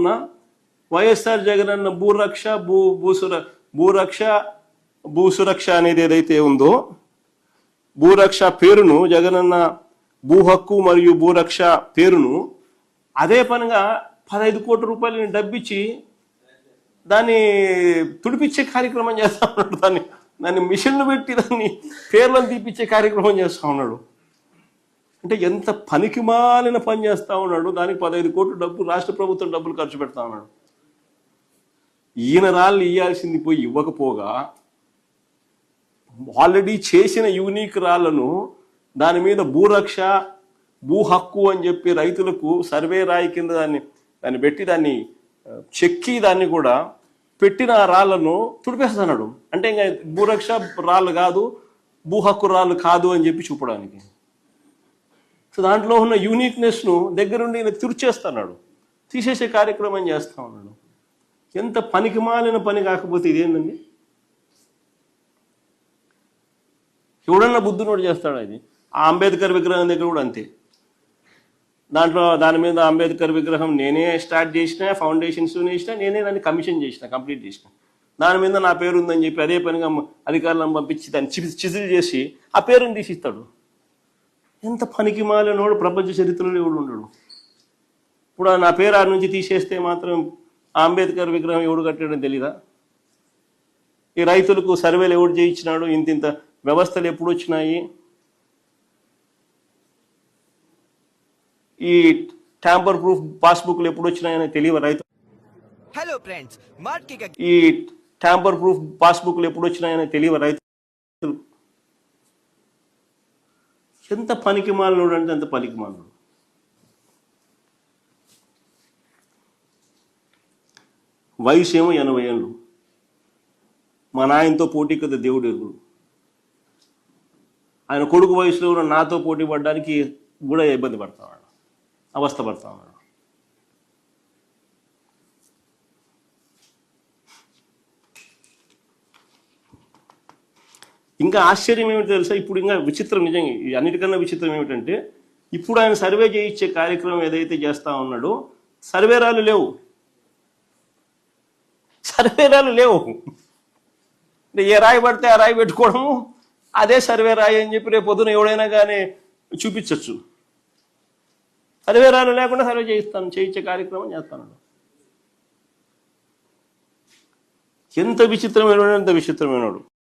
ఉన్న వైఎస్ఆర్ జగనన్న భూసురక్ష అనేది ఏదైతే ఉందో, భూరక్ష పేరును, జగనన్న భూ హక్కు మరియు భూరక్ష పేరును అదే పనిగా 15 కోట్ల రూపాయలు డబ్బిచ్చి దాన్ని తుడిపించే కార్యక్రమం చేస్తా ఉన్నాడు. దాన్ని మిషన్లు పెట్టి దాన్ని పేర్లను తీపిచ్చే కార్యక్రమం చేస్తూ ఉన్నాడు. అంటే ఎంత పనికిమాలిన పని చేస్తూ ఉన్నాడు. దానికి 15 కోట్ల డబ్బు రాష్ట్ర ప్రభుత్వం డబ్బులు ఖర్చు పెడతా ఉన్నాడు. ఈయన రాళ్ళు ఇవ్వాల్సింది పోయి ఇవ్వకపోగా ఆల్రెడీ చేసిన యూనిక్ రాళ్లను దాని మీద భూరక్ష భూ హక్కు అని చెప్పి రైతులకు సర్వే రాయి కింద దాన్ని పెట్టి దాన్ని చెక్కి దాన్ని కూడా పెట్టిన రాళ్లను తుడిపేస్తున్నాడు. అంటే ఇంకా భూరక్ష రాళ్ళు కాదు, భూ హక్కు రాళ్ళు కాదు అని చెప్పి చూపడానికి. సో దాంట్లో ఉన్న యూనిక్నెస్ను దగ్గరుండి ఈయన తుడిచేస్తున్నాడు, తీసేసే కార్యక్రమం చేస్తూ ఉన్నాడు. ఎంత పనికిమాలిన పని కాకపోతే ఇదేందండి? ఎవడన్నా బుద్ధునోడు చేస్తాడు. అది ఆ అంబేద్కర్ విగ్రహం దగ్గర కూడా అంతే. దాని మీద అంబేద్కర్ విగ్రహం నేనే స్టార్ట్ చేసిన, ఫౌండేషన్స్ వేసిన, నేనే దాన్ని కమిషన్ చేసిన, కంప్లీట్ చేసిన. దాని మీద నా పేరు ఉందని చెప్పి అదే పనిగా అధికారులను పంపించి దాన్ని చిజిల్ చేసి ఆ పేరుని తీసిస్తాడు. ఎంత పనికి మాలినోడు ప్రపంచ చరిత్రలో ఎవడు ఉండడు. ఇప్పుడు నా పేరు ఆ నుంచి తీసేస్తే మాత్రం ఆ అంబేద్కర్ విగ్రహం ఎవడు కట్టాడని తెలీదా? ఈ రైతులకు సర్వేలు ఎవడు చేయించినాడు? ఇంత వ్యవస్థలు ఎప్పుడు వచ్చినాయి? ఈ ట్యాంపర్ ప్రూఫ్ పాస్బుక్లు ఎప్పుడు వచ్చినాయని తెలియదు రైతు. హలో ఫ్రెండ్స్, ఈ ట్యాంపర్ ప్రూఫ్ పాస్బుక్లు ఎప్పుడు వచ్చినాయని తెలియదు రైతులు. ఎంత పనికి మాలినోడు అంటే అంత పనికి మాలినోడు. వయసు ఏమో 80 ఏళ్ళు. మా నాయనతో పోటీ కదా దేవుడు ఎరుగుడు. ఆయన కొడుకు వయసులో ఉన్న నాతో పోటీ పడడానికి కూడా ఇబ్బంది పడతాడు, అవస్థ పడతా ఉన్నాడు. ఇంకా ఆశ్చర్యం ఏమిటో తెలుసా? ఇప్పుడు ఇంకా విచిత్రం, నిజంగా అన్నిటికన్నా విచిత్రం ఏమిటంటే, ఇప్పుడు ఆయన సర్వే చేయించే కార్యక్రమం ఏదైతే చేస్తా ఉన్నాడో సర్వేరాలు లేవు. అంటే ఏ రాయి పడితే ఆ రాయి పెట్టుకోవడము, అదే సర్వే రాయి అని చెప్పి రేపు పొద్దున ఎవడైనా కానీ చూపించవచ్చు. సర్వేరాలు లేకుండా సర్వే చేయించే కార్యక్రమం చేస్తాను. ఎంత విచిత్రమైనవాడు, ఎంత విచిత్రమైనవాడు.